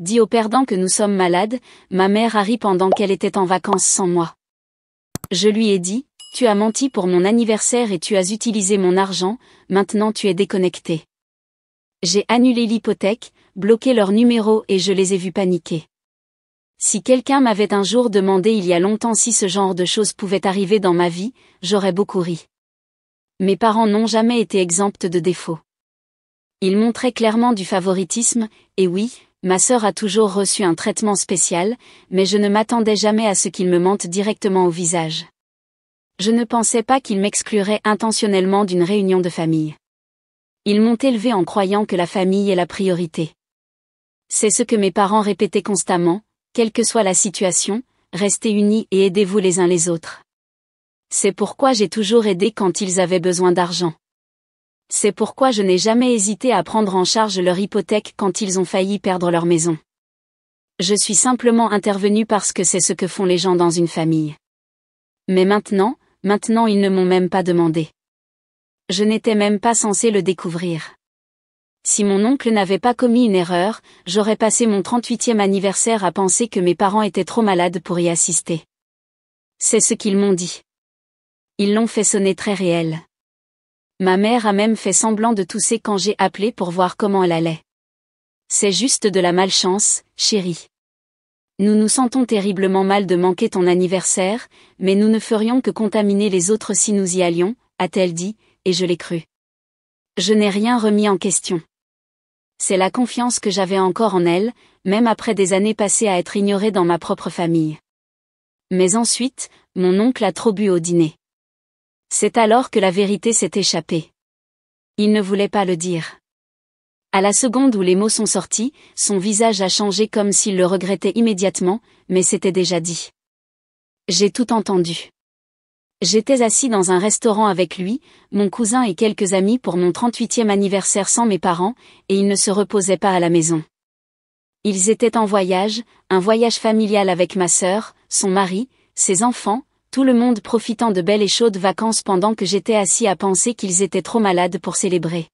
dis au perdant que nous sommes malades, ma mère a ri pendant qu'elle était en vacances sans moi. Je lui ai dit, tu as menti pour mon anniversaire et tu as utilisé mon argent, maintenant tu es déconnecté. J'ai annulé l'hypothèque, bloqué leur numéro et je les ai vus paniquer. Si quelqu'un m'avait un jour demandé il y a longtemps si ce genre de choses pouvait arriver dans ma vie, j'aurais beaucoup ri. Mes parents n'ont jamais été exempts de défauts. Ils montraient clairement du favoritisme, et oui, ma sœur a toujours reçu un traitement spécial, mais je ne m'attendais jamais à ce qu'ils me mentent directement au visage. Je ne pensais pas qu'ils m'excluraient intentionnellement d'une réunion de famille. Ils m'ont élevée en croyant que la famille est la priorité. C'est ce que mes parents répétaient constamment, quelle que soit la situation, restez unis et aidez-vous les uns les autres. C'est pourquoi j'ai toujours aidé quand ils avaient besoin d'argent. C'est pourquoi je n'ai jamais hésité à prendre en charge leur hypothèque quand ils ont failli perdre leur maison. Je suis simplement intervenue parce que c'est ce que font les gens dans une famille. Mais maintenant ils ne m'ont même pas demandé. Je n'étais même pas censée le découvrir. Si mon oncle n'avait pas commis une erreur, j'aurais passé mon 38e anniversaire à penser que mes parents étaient trop malades pour y assister. C'est ce qu'ils m'ont dit. Ils l'ont fait sonner très réel. Ma mère a même fait semblant de tousser quand j'ai appelé pour voir comment elle allait. C'est juste de la malchance, chérie. Nous nous sentons terriblement mal de manquer ton anniversaire, mais nous ne ferions que contaminer les autres si nous y allions, a-t-elle dit, et je l'ai cru. Je n'ai rien remis en question. C'est la confiance que j'avais encore en elle, même après des années passées à être ignorée dans ma propre famille. Mais ensuite, mon oncle a trop bu au dîner. C'est alors que la vérité s'est échappée. Il ne voulait pas le dire. À la seconde où les mots sont sortis, son visage a changé comme s'il le regrettait immédiatement, mais c'était déjà dit. J'ai tout entendu. J'étais assis dans un restaurant avec lui, mon cousin et quelques amis pour mon 38e anniversaire sans mes parents, et ils ne se reposaient pas à la maison. Ils étaient en voyage, un voyage familial avec ma sœur, son mari, ses enfants, tout le monde profitant de belles et chaudes vacances pendant que j'étais assis à penser qu'ils étaient trop malades pour célébrer.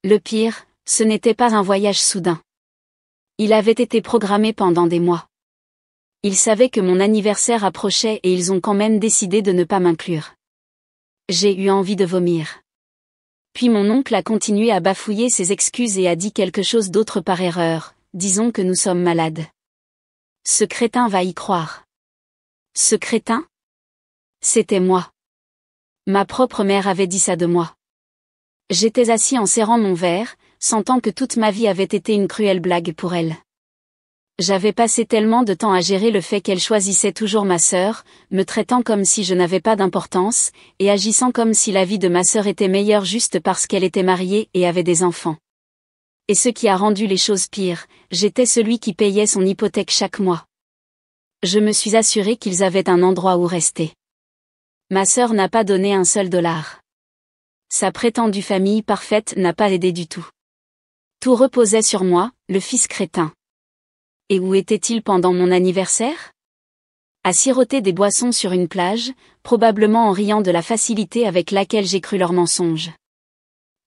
Le pire, ce n'était pas un voyage soudain. Il avait été programmé pendant des mois. Ils savaient que mon anniversaire approchait et ils ont quand même décidé de ne pas m'inclure. J'ai eu envie de vomir. Puis mon oncle a continué à bafouiller ses excuses et a dit quelque chose d'autre par erreur, disons que nous sommes malades. Ce crétin va y croire. Ce crétin ? C'était moi. Ma propre mère avait dit ça de moi. J'étais assis en serrant mon verre, sentant que toute ma vie avait été une cruelle blague pour elle. J'avais passé tellement de temps à gérer le fait qu'elle choisissait toujours ma sœur, me traitant comme si je n'avais pas d'importance, et agissant comme si la vie de ma sœur était meilleure juste parce qu'elle était mariée et avait des enfants. Et ce qui a rendu les choses pires, j'étais celui qui payait son hypothèque chaque mois. Je me suis assuré qu'ils avaient un endroit où rester. Ma sœur n'a pas donné un seul dollar. Sa prétendue famille parfaite n'a pas aidé du tout. Tout reposait sur moi, le fils crétin. Et où était-il pendant mon anniversaire ? À siroter des boissons sur une plage, probablement en riant de la facilité avec laquelle j'ai cru leurs mensonges.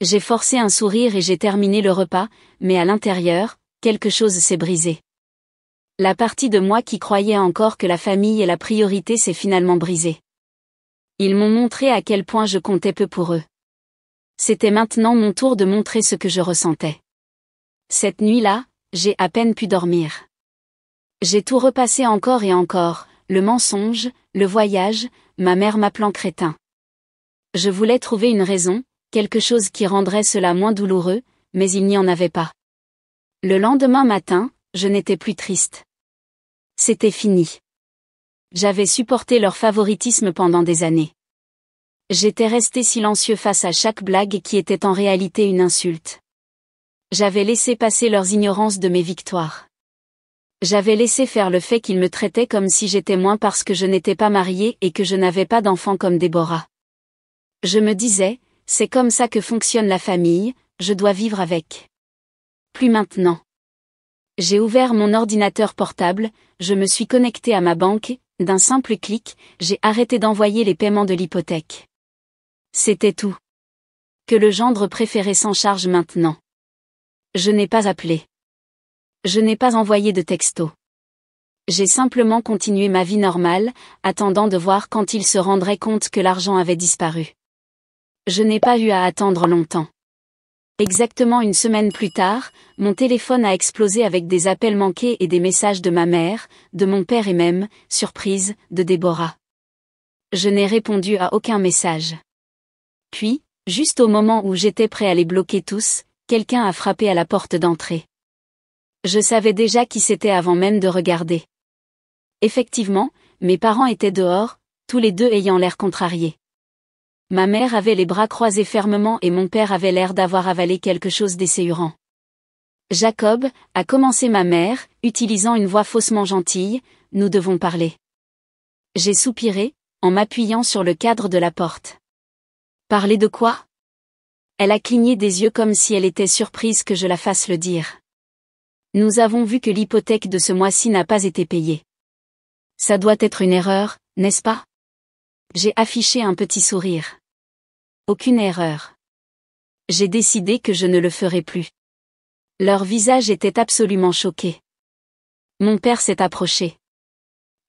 J'ai forcé un sourire et j'ai terminé le repas, mais à l'intérieur, quelque chose s'est brisé. La partie de moi qui croyait encore que la famille est la priorité s'est finalement brisée. Ils m'ont montré à quel point je comptais peu pour eux. C'était maintenant mon tour de montrer ce que je ressentais. Cette nuit-là, j'ai à peine pu dormir. J'ai tout repassé encore et encore, le mensonge, le voyage, ma mère m'appelant crétin. Je voulais trouver une raison, quelque chose qui rendrait cela moins douloureux, mais il n'y en avait pas. Le lendemain matin, je n'étais plus triste. C'était fini. J'avais supporté leur favoritisme pendant des années. J'étais resté silencieux face à chaque blague qui était en réalité une insulte. J'avais laissé passer leurs ignorances de mes victoires. J'avais laissé faire le fait qu'ils me traitaient comme si j'étais moins parce que je n'étais pas mariée et que je n'avais pas d'enfant comme Déborah. Je me disais, c'est comme ça que fonctionne la famille, je dois vivre avec. Plus maintenant. J'ai ouvert mon ordinateur portable, je me suis connecté à ma banque, d'un simple clic, j'ai arrêté d'envoyer les paiements de l'hypothèque. C'était tout. Que le gendre préféré s'en charge maintenant. Je n'ai pas appelé. Je n'ai pas envoyé de texto. J'ai simplement continué ma vie normale, attendant de voir quand il se rendrait compte que l'argent avait disparu. Je n'ai pas eu à attendre longtemps. Exactement une semaine plus tard, mon téléphone a explosé avec des appels manqués et des messages de ma mère, de mon père et même, surprise, de Déborah. Je n'ai répondu à aucun message. Puis, juste au moment où j'étais prêt à les bloquer tous, quelqu'un a frappé à la porte d'entrée. Je savais déjà qui c'était avant même de regarder. Effectivement, mes parents étaient dehors, tous les deux ayant l'air contrariés. Ma mère avait les bras croisés fermement et mon père avait l'air d'avoir avalé quelque chose d'esséurant. « Jacob », a commencé ma mère, utilisant une voix faussement gentille, « nous devons parler. » J'ai soupiré, en m'appuyant sur le cadre de la porte. « Parler de quoi ?» Elle a cligné des yeux comme si elle était surprise que je la fasse le dire. « Nous avons vu que l'hypothèque de ce mois-ci n'a pas été payée. Ça doit être une erreur, n'est-ce pas ? » J'ai affiché un petit sourire. Aucune erreur. J'ai décidé que je ne le ferai plus. Leur visage était absolument choqué. Mon père s'est approché.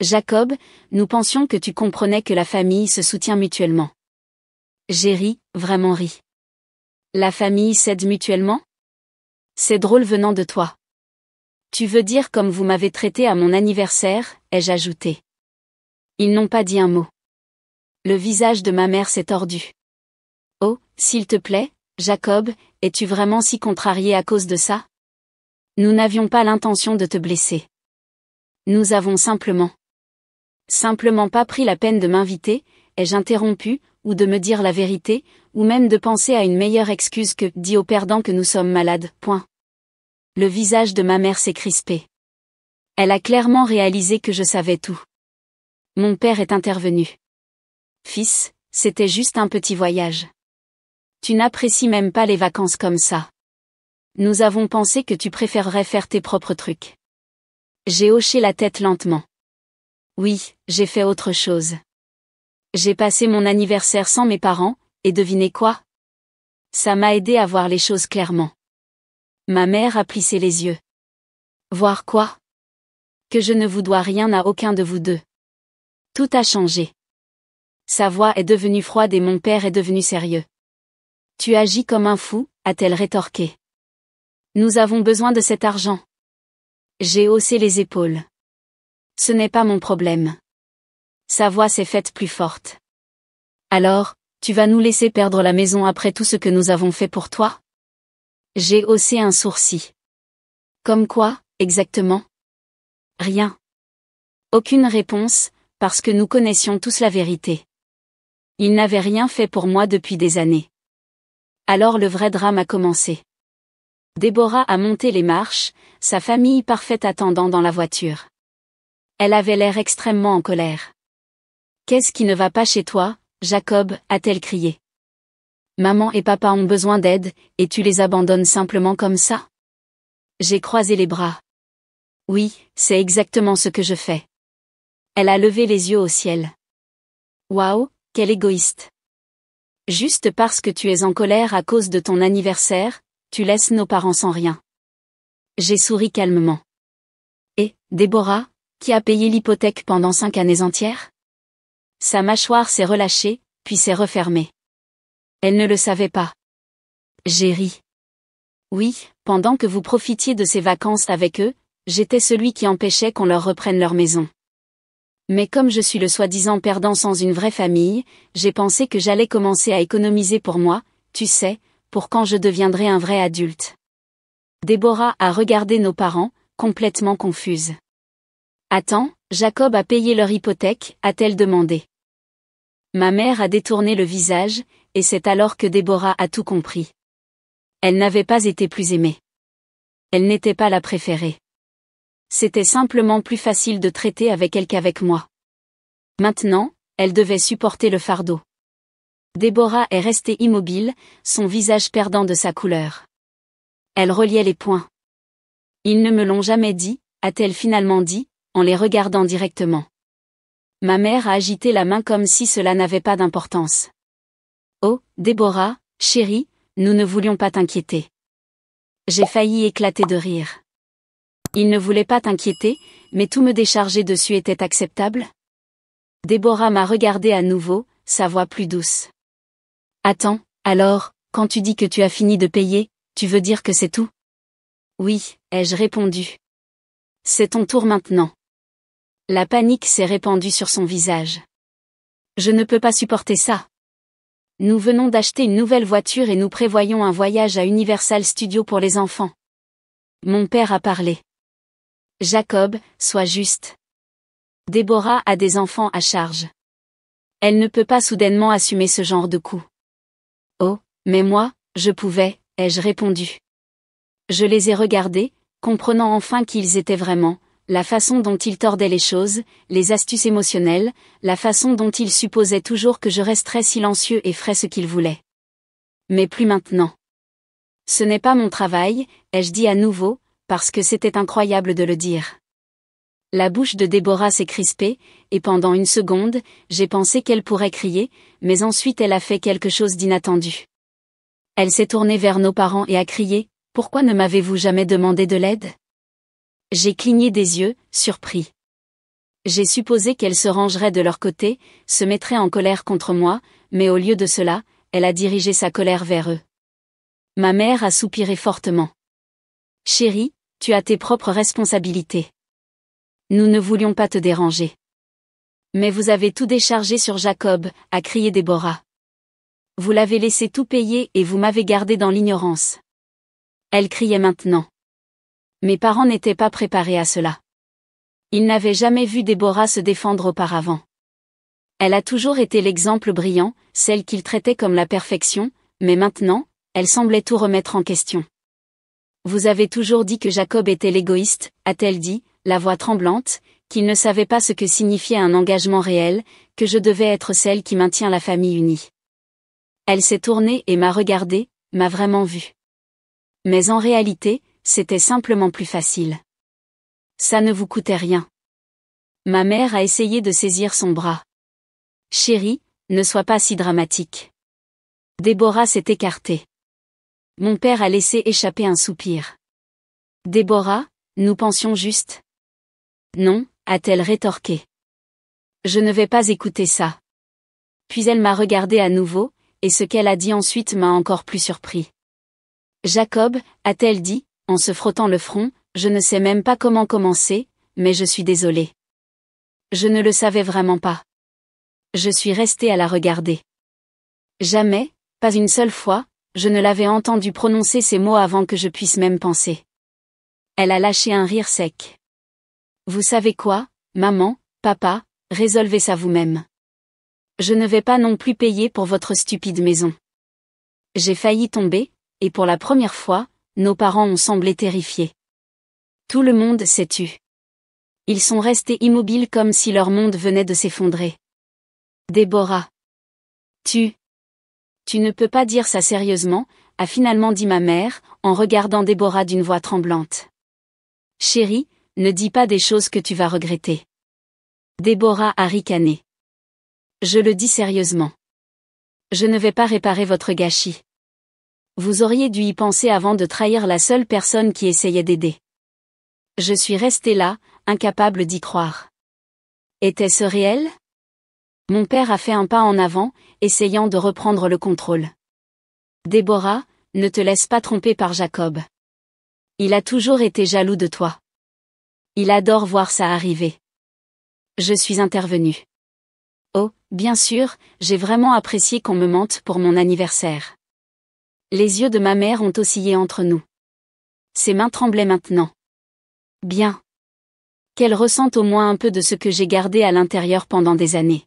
Jacob, nous pensions que tu comprenais que la famille se soutient mutuellement. J'ai ri, vraiment ri. La famille s'aide mutuellement ? C'est drôle venant de toi. Tu veux dire comme vous m'avez traité à mon anniversaire, ai-je ajouté. Ils n'ont pas dit un mot. Le visage de ma mère s'est tordu. Oh, s'il te plaît, Jacob, es-tu vraiment si contrarié à cause de ça ? Nous n'avions pas l'intention de te blesser. Nous avons simplement pas pris la peine de m'inviter, ai-je interrompu, ou de me dire la vérité, ou même de penser à une meilleure excuse que dit au perdant que nous sommes malades, point. Le visage de ma mère s'est crispé. Elle a clairement réalisé que je savais tout. Mon père est intervenu. Fils, c'était juste un petit voyage. Tu n'apprécies même pas les vacances comme ça. Nous avons pensé que tu préférerais faire tes propres trucs. J'ai hoché la tête lentement. Oui, j'ai fait autre chose. J'ai passé mon anniversaire sans mes parents, et devinez quoi ? Ça m'a aidé à voir les choses clairement. Ma mère a plissé les yeux. Voir quoi ? Que je ne vous dois rien à aucun de vous deux. Tout a changé. Sa voix est devenue froide et mon père est devenu sérieux. Tu agis comme un fou, a-t-elle rétorqué. Nous avons besoin de cet argent. J'ai haussé les épaules. Ce n'est pas mon problème. Sa voix s'est faite plus forte. Alors, tu vas nous laisser perdre la maison après tout ce que nous avons fait pour toi ? J'ai haussé un sourcil. Comme quoi, exactement ? Rien. Aucune réponse, parce que nous connaissions tous la vérité. Il n'avait rien fait pour moi depuis des années. Alors le vrai drame a commencé. Déborah a monté les marches, sa famille parfaite attendant dans la voiture. Elle avait l'air extrêmement en colère. « Qu'est-ce qui ne va pas chez toi, Jacob ?» a-t-elle crié. « Maman et papa ont besoin d'aide, et tu les abandonnes simplement comme ça ?» J'ai croisé les bras. « Oui, c'est exactement ce que je fais. » Elle a levé les yeux au ciel. « Waouh, quel égoïste. Juste parce que tu es en colère à cause de ton anniversaire, tu laisses nos parents sans rien. » J'ai souri calmement. « Et, Déborah, qui a payé l'hypothèque pendant 5 années entières ? » Sa mâchoire s'est relâchée, puis s'est refermée. Elle ne le savait pas. J'ai ri. Oui, pendant que vous profitiez de ces vacances avec eux, j'étais celui qui empêchait qu'on leur reprenne leur maison. Mais comme je suis le soi-disant perdant sans une vraie famille, j'ai pensé que j'allais commencer à économiser pour moi, tu sais, pour quand je deviendrai un vrai adulte. Déborah a regardé nos parents, complètement confuse. Attends, Jacob a payé leur hypothèque, a-t-elle demandé. Ma mère a détourné le visage, et c'est alors que Déborah a tout compris. Elle n'avait pas été plus aimée. Elle n'était pas la préférée. C'était simplement plus facile de traiter avec elle qu'avec moi. Maintenant, elle devait supporter le fardeau. Déborah est restée immobile, son visage perdant de sa couleur. Elle reliait les poings. Ils ne me l'ont jamais dit, a-t-elle finalement dit, en les regardant directement. Ma mère a agité la main comme si cela n'avait pas d'importance. Oh, Déborah, chérie, nous ne voulions pas t'inquiéter. J'ai failli éclater de rire. Il ne voulait pas t'inquiéter, mais tout me décharger dessus était acceptable? Déborah m'a regardé à nouveau, sa voix plus douce. Attends, alors, quand tu dis que tu as fini de payer, tu veux dire que c'est tout? Oui, ai-je répondu. C'est ton tour maintenant. La panique s'est répandue sur son visage. Je ne peux pas supporter ça. Nous venons d'acheter une nouvelle voiture et nous prévoyons un voyage à Universal Studios pour les enfants. Mon père a parlé. Jacob, sois juste. Déborah a des enfants à charge. Elle ne peut pas soudainement assumer ce genre de coup. Oh, mais moi, je pouvais, ai-je répondu. Je les ai regardés, comprenant enfin qui ils étaient vraiment, la façon dont ils tordaient les choses, les astuces émotionnelles, la façon dont ils supposaient toujours que je resterais silencieux et ferais ce qu'ils voulaient. Mais plus maintenant. Ce n'est pas mon travail, ai-je dit à nouveau, parce que c'était incroyable de le dire. La bouche de Déborah s'est crispée, et pendant une seconde, j'ai pensé qu'elle pourrait crier, mais ensuite elle a fait quelque chose d'inattendu. Elle s'est tournée vers nos parents et a crié, « Pourquoi ne m'avez-vous jamais demandé de l'aide ?» J'ai cligné des yeux, surpris. J'ai supposé qu'elle se rangerait de leur côté, se mettrait en colère contre moi, mais au lieu de cela, elle a dirigé sa colère vers eux. Ma mère a soupiré fortement. « Chérie, tu as tes propres responsabilités. Nous ne voulions pas te déranger. »« Mais vous avez tout déchargé sur Jacob, » a crié Déborah. « Vous l'avez laissé tout payer et vous m'avez gardé dans l'ignorance. » Elle criait maintenant. Mes parents n'étaient pas préparés à cela. Ils n'avaient jamais vu Déborah se défendre auparavant. Elle a toujours été l'exemple brillant, celle qu'ils traitaient comme la perfection, mais maintenant, elle semblait tout remettre en question. « Vous avez toujours dit que Jacob était l'égoïste, » a-t-elle dit, la voix tremblante, qu'il ne savait pas ce que signifiait un engagement réel, que je devais être celle qui maintient la famille unie. Elle s'est tournée et m'a regardée, m'a vraiment vue. Mais en réalité, c'était simplement plus facile. Ça ne vous coûtait rien. Ma mère a essayé de saisir son bras. Chérie, ne sois pas si dramatique. Déborah s'est écartée. Mon père a laissé échapper un soupir. Déborah, nous pensions juste. Non, a-t-elle rétorqué. Je ne vais pas écouter ça. Puis elle m'a regardé à nouveau, et ce qu'elle a dit ensuite m'a encore plus surpris. Jacob, a-t-elle dit, en se frottant le front, je ne sais même pas comment commencer, mais je suis désolée. Je ne le savais vraiment pas. Je suis restée à la regarder. Jamais, pas une seule fois, je ne l'avais entendu prononcer ces mots avant que je puisse même penser. Elle a lâché un rire sec. Vous savez quoi, maman, papa, résolvez ça vous-même. Je ne vais pas non plus payer pour votre stupide maison. J'ai failli tomber, et pour la première fois, nos parents ont semblé terrifiés. Tout le monde s'est tu. Ils sont restés immobiles comme si leur monde venait de s'effondrer. Déborah. Tu ne peux pas dire ça sérieusement, a finalement dit ma mère, en regardant Déborah d'une voix tremblante. Chérie, ne dis pas des choses que tu vas regretter. Déborah a ricané. Je le dis sérieusement. Je ne vais pas réparer votre gâchis. Vous auriez dû y penser avant de trahir la seule personne qui essayait d'aider. Je suis restée là, incapable d'y croire. Était-ce réel? Mon père a fait un pas en avant, essayant de reprendre le contrôle. Déborah, ne te laisse pas tromper par Jacob. Il a toujours été jaloux de toi. Il adore voir ça arriver. Je suis intervenue. Oh, bien sûr, j'ai vraiment apprécié qu'on me mente pour mon anniversaire. Les yeux de ma mère ont oscillé entre nous. Ses mains tremblaient maintenant. Bien. Qu'elle ressente au moins un peu de ce que j'ai gardé à l'intérieur pendant des années.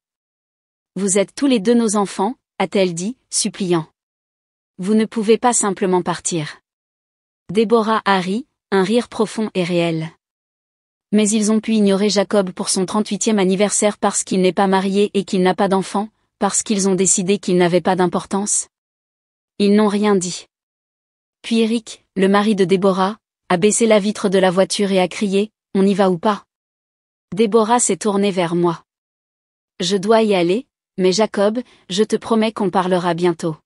Vous êtes tous les deux nos enfants, a-t-elle dit, suppliant. Vous ne pouvez pas simplement partir. Déborah a ri, un rire profond et réel. Mais ils ont pu ignorer Jacob pour son 38e anniversaire parce qu'il n'est pas marié et qu'il n'a pas d'enfant, parce qu'ils ont décidé qu'il n'avait pas d'importance. Ils n'ont rien dit. Puis Eric, le mari de Déborah, a baissé la vitre de la voiture et a crié, « On y va ou pas ?» Déborah s'est tournée vers moi. Je dois y aller, mais Jacob, je te promets qu'on parlera bientôt.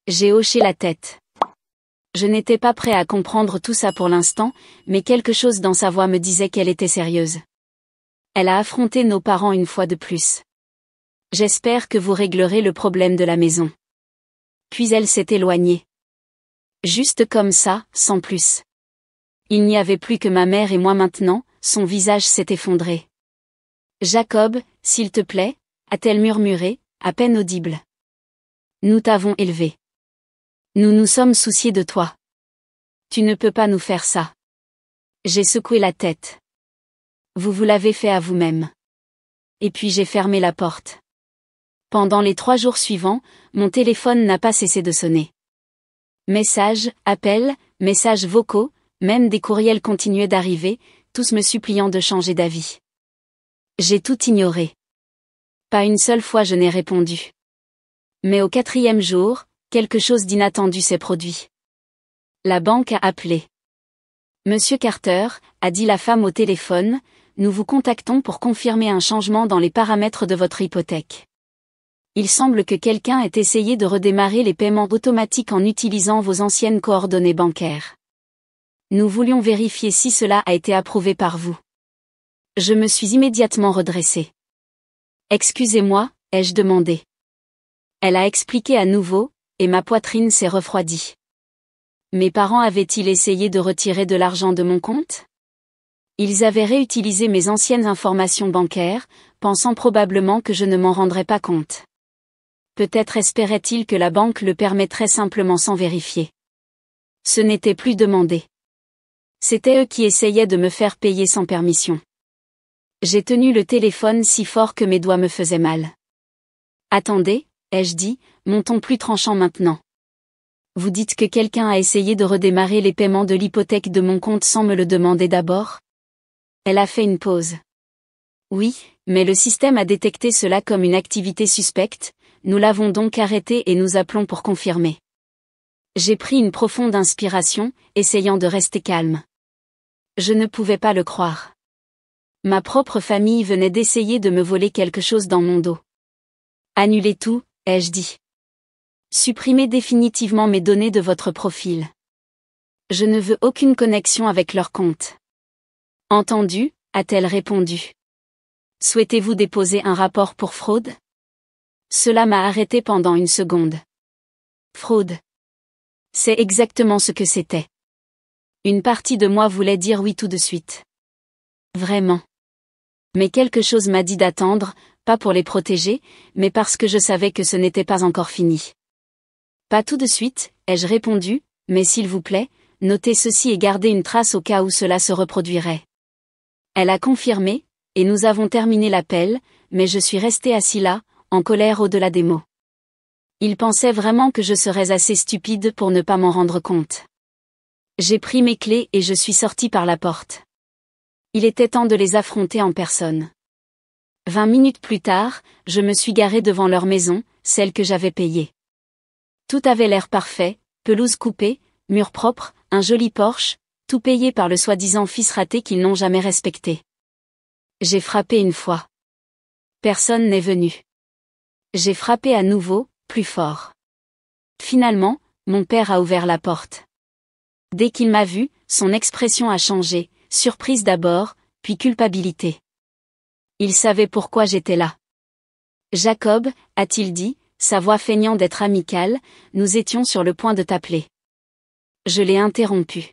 J'ai hoché la tête. Je n'étais pas prêt à comprendre tout ça pour l'instant, mais quelque chose dans sa voix me disait qu'elle était sérieuse. Elle a affronté nos parents une fois de plus. J'espère que vous réglerez le problème de la maison. Puis elle s'est éloignée. Juste comme ça, sans plus. Il n'y avait plus que ma mère et moi maintenant, son visage s'est effondré. Jacob, s'il te plaît, a-t-elle murmuré, à peine audible. Nous t'avons élevé. Nous nous sommes souciés de toi. Tu ne peux pas nous faire ça. J'ai secoué la tête. Vous l'avez fait à vous-même. Et puis j'ai fermé la porte. Pendant les 3 jours suivants, mon téléphone n'a pas cessé de sonner. Messages, appels, messages vocaux, même des courriels continuaient d'arriver, tous me suppliant de changer d'avis. J'ai tout ignoré. Pas une seule fois je n'ai répondu. Mais au 4e jour, quelque chose d'inattendu s'est produit. La banque a appelé. Monsieur Carter, a dit la femme au téléphone, nous vous contactons pour confirmer un changement dans les paramètres de votre hypothèque. Il semble que quelqu'un ait essayé de redémarrer les paiements automatiques en utilisant vos anciennes coordonnées bancaires. Nous voulions vérifier si cela a été approuvé par vous. Je me suis immédiatement redressée. Excusez-moi, ai-je demandé. Elle a expliqué à nouveau, et ma poitrine s'est refroidie. Mes parents avaient-ils essayé de retirer de l'argent de mon compte? Ils avaient réutilisé mes anciennes informations bancaires, pensant probablement que je ne m'en rendrais pas compte. Peut-être espéraient-ils que la banque le permettrait simplement sans vérifier. Ce n'était plus demandé. C'étaient eux qui essayaient de me faire payer sans permission. J'ai tenu le téléphone si fort que mes doigts me faisaient mal. Attendez, ai-je dit, mon ton plus tranchant maintenant. Vous dites que quelqu'un a essayé de redémarrer les paiements de l'hypothèque de mon compte sans me le demander d'abord? Elle a fait une pause. Oui, mais le système a détecté cela comme une activité suspecte, nous l'avons donc arrêté et nous appelons pour confirmer. J'ai pris une profonde inspiration, essayant de rester calme. Je ne pouvais pas le croire. Ma propre famille venait d'essayer de me voler quelque chose dans mon dos. Annulez tout, ai-je dit. Supprimez définitivement mes données de votre profil. Je ne veux aucune connexion avec leur compte. Entendu, a-t-elle répondu. Souhaitez-vous déposer un rapport pour fraude? Cela m'a arrêté pendant une seconde. Fraude. C'est exactement ce que c'était. Une partie de moi voulait dire oui tout de suite. Vraiment. Mais quelque chose m'a dit d'attendre, pas pour les protéger, mais parce que je savais que ce n'était pas encore fini. Pas tout de suite, ai-je répondu, mais s'il vous plaît, notez ceci et gardez une trace au cas où cela se reproduirait. Elle a confirmé, et nous avons terminé l'appel, mais je suis resté assis là, en colère au-delà des mots. Il pensait vraiment que je serais assez stupide pour ne pas m'en rendre compte. J'ai pris mes clés et je suis sorti par la porte. Il était temps de les affronter en personne. 20 minutes plus tard, je me suis garé devant leur maison, celle que j'avais payée. Tout avait l'air parfait, pelouse coupée, murs propres, un joli Porsche, tout payé par le soi-disant fils raté qu'ils n'ont jamais respecté. J'ai frappé une fois. Personne n'est venu. J'ai frappé à nouveau, plus fort. Finalement, mon père a ouvert la porte. Dès qu'il m'a vu, son expression a changé, surprise d'abord, puis culpabilité. Il savait pourquoi j'étais là. Jacob, a-t-il dit, sa voix feignant d'être amicale, nous étions sur le point de t'appeler. Je l'ai interrompu.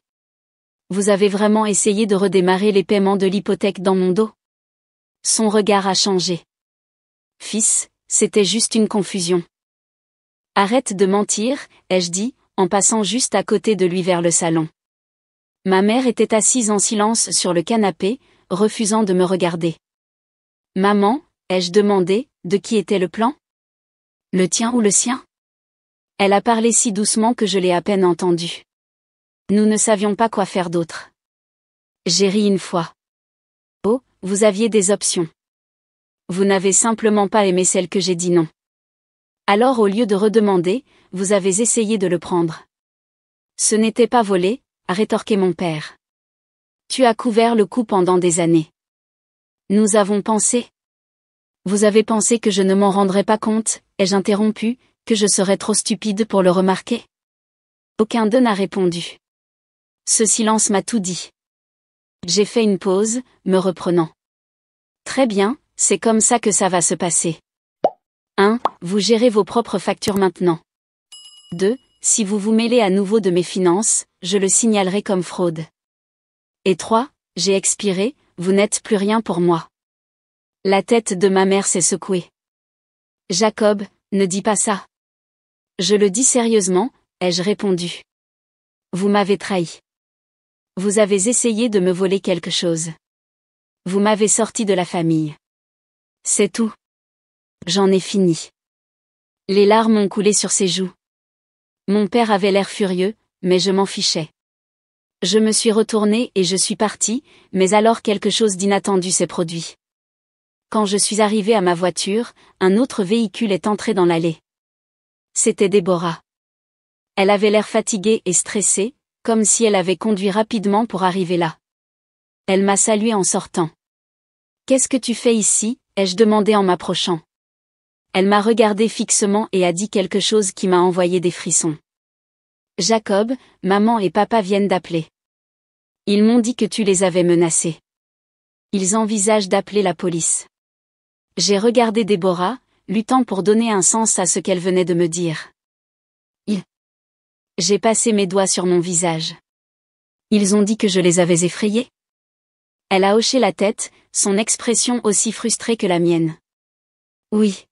Vous avez vraiment essayé de redémarrer les paiements de l'hypothèque dans mon dos? Son regard a changé. Fils, c'était juste une confusion. Arrête de mentir, ai-je dit, en passant juste à côté de lui vers le salon. Ma mère était assise en silence sur le canapé, refusant de me regarder. Maman, ai-je demandé, de qui était le plan? Le tien ou le sien? Elle a parlé si doucement que je l'ai à peine entendu. Nous ne savions pas quoi faire d'autre. J'ai ri une fois. Oh, vous aviez des options. Vous n'avez simplement pas aimé celle que j'ai dit non. Alors au lieu de redemander, vous avez essayé de le prendre. Ce n'était pas volé, a rétorqué mon père. Tu as couvert le coup pendant des années. Nous avons pensé. Vous avez pensé que je ne m'en rendrais pas compte, ai-je interrompu, que je serais trop stupide pour le remarquer? Aucun d'eux n'a répondu. Ce silence m'a tout dit. J'ai fait une pause, me reprenant. Très bien, c'est comme ça que ça va se passer. 1. Vous gérez vos propres factures maintenant. 2. Si vous vous mêlez à nouveau de mes finances, je le signalerai comme fraude. Et 3. J'ai expiré, vous n'êtes plus rien pour moi. La tête de ma mère s'est secouée. Jacob, ne dis pas ça. Je le dis sérieusement, ai-je répondu. Vous m'avez trahi. Vous avez essayé de me voler quelque chose. Vous m'avez sorti de la famille. C'est tout. J'en ai fini. Les larmes ont coulé sur ses joues. Mon père avait l'air furieux, mais je m'en fichais. Je me suis retournée et je suis partie, mais alors quelque chose d'inattendu s'est produit. Quand je suis arrivée à ma voiture, un autre véhicule est entré dans l'allée. C'était Déborah. Elle avait l'air fatiguée et stressée, comme si elle avait conduit rapidement pour arriver là. Elle m'a saluée en sortant. « Qu'est-ce que tu fais ici ?» ai-je demandé en m'approchant. Elle m'a regardé fixement et a dit quelque chose qui m'a envoyé des frissons. « Jacob, maman et papa viennent d'appeler. Ils m'ont dit que tu les avais menacés. Ils envisagent d'appeler la police. » J'ai regardé Déborah, luttant pour donner un sens à ce qu'elle venait de me dire. J'ai passé mes doigts sur mon visage. Ils ont dit que je les avais effrayés. Elle a hoché la tête, son expression aussi frustrée que la mienne. Oui.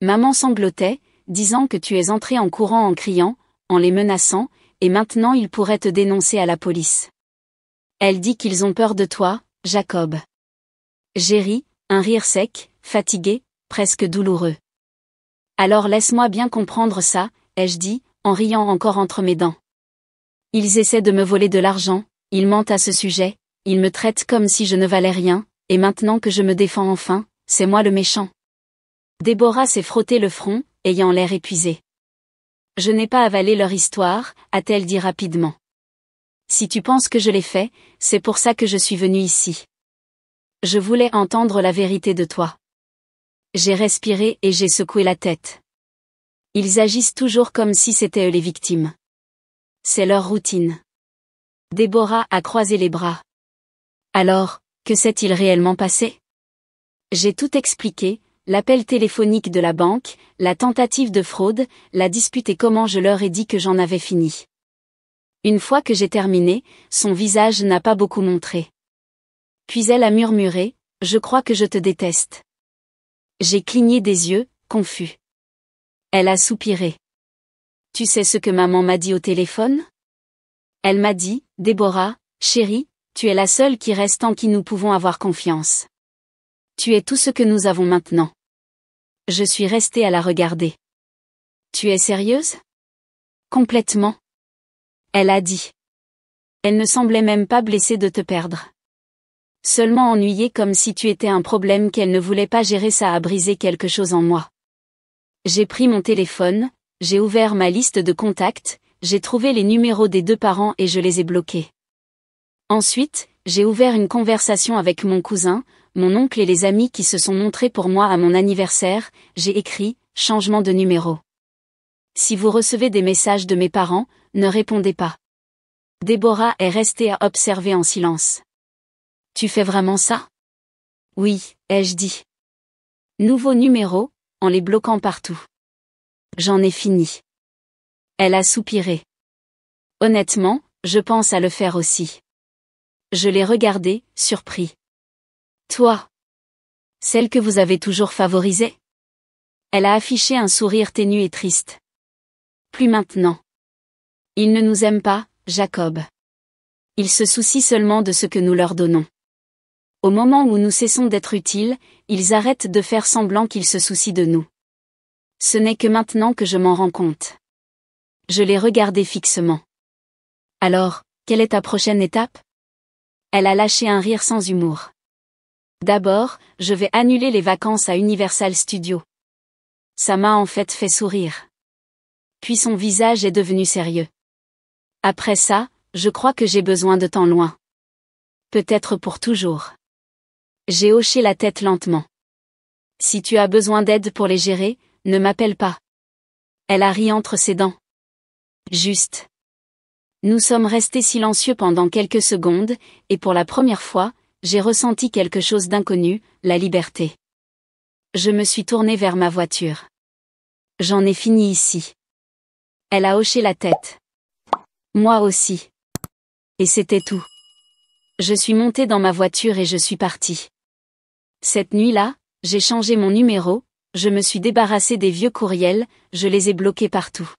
Maman sanglotait, disant que tu es entré en courant en criant, en les menaçant, et maintenant ils pourraient te dénoncer à la police. Elle dit qu'ils ont peur de toi, Jacob. J'ai ri, un rire sec, fatigué, presque douloureux. Alors laisse-moi bien comprendre ça, ai-je dit, en riant encore entre mes dents. Ils essaient de me voler de l'argent, ils mentent à ce sujet, ils me traitent comme si je ne valais rien, et maintenant que je me défends enfin, c'est moi le méchant. Déborah s'est frotté le front, ayant l'air épuisé. Je n'ai pas avalé leur histoire, a-t-elle dit rapidement. Si tu penses que je l'ai fait, c'est pour ça que je suis venue ici. Je voulais entendre la vérité de toi. J'ai respiré et j'ai secoué la tête. Ils agissent toujours comme si c'était eux les victimes. C'est leur routine. Déborah a croisé les bras. Alors, que s'est-il réellement passé? J'ai tout expliqué, l'appel téléphonique de la banque, la tentative de fraude, la dispute et comment je leur ai dit que j'en avais fini. Une fois que j'ai terminé, son visage n'a pas beaucoup montré. Puis elle a murmuré, « Je crois que je te déteste. » J'ai cligné des yeux, confus. Elle a soupiré. « Tu sais ce que maman m'a dit au téléphone ?» Elle m'a dit, « Déborah, chérie, tu es la seule qui reste en qui nous pouvons avoir confiance. Tu es tout ce que nous avons maintenant. » Je suis restée à la regarder. « Tu es sérieuse ? » Complètement. Elle a dit. Elle ne semblait même pas blessée de te perdre. Seulement ennuyée comme si tu étais un problème qu'elle ne voulait pas gérer. Ça a brisé quelque chose en moi. J'ai pris mon téléphone, j'ai ouvert ma liste de contacts, j'ai trouvé les numéros des deux parents et je les ai bloqués. Ensuite, j'ai ouvert une conversation avec mon cousin, mon oncle et les amis qui se sont montrés pour moi à mon anniversaire, j'ai écrit « Changement de numéro ». Si vous recevez des messages de mes parents, ne répondez pas. Déborah est restée à observer en silence. Tu fais vraiment ça? Oui, ai-je dit. Nouveau numéro, en les bloquant partout. J'en ai fini. Elle a soupiré. Honnêtement, je pense à le faire aussi. Je l'ai regardée, surpris. Toi? Celle que vous avez toujours favorisée? Elle a affiché un sourire ténu et triste. Plus maintenant. Ils ne nous aiment pas, Jacob. Ils se soucient seulement de ce que nous leur donnons. Au moment où nous cessons d'être utiles, ils arrêtent de faire semblant qu'ils se soucient de nous. Ce n'est que maintenant que je m'en rends compte. Je l'ai regardé fixement. Alors, quelle est ta prochaine étape? Elle a lâché un rire sans humour. D'abord, je vais annuler les vacances à Universal Studios. Ça m'a en fait sourire. Puis son visage est devenu sérieux. Après ça, je crois que j'ai besoin de temps loin. Peut-être pour toujours. J'ai hoché la tête lentement. Si tu as besoin d'aide pour les gérer, ne m'appelle pas. Elle a ri entre ses dents. Juste. Nous sommes restés silencieux pendant quelques secondes, et pour la première fois, j'ai ressenti quelque chose d'inconnu, la liberté. Je me suis tournée vers ma voiture. J'en ai fini ici. Elle a hoché la tête. Moi aussi. Et c'était tout. Je suis montée dans ma voiture et je suis partie. Cette nuit-là, j'ai changé mon numéro, je me suis débarrassée des vieux courriels, je les ai bloqués partout.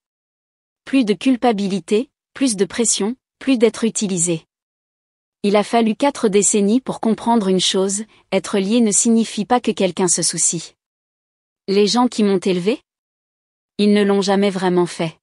Plus de culpabilité, plus de pression, plus d'être utilisé. Il a fallu 4 décennies pour comprendre une chose, être lié ne signifie pas que quelqu'un se soucie. Les gens qui m'ont élevé? Ils ne l'ont jamais vraiment fait.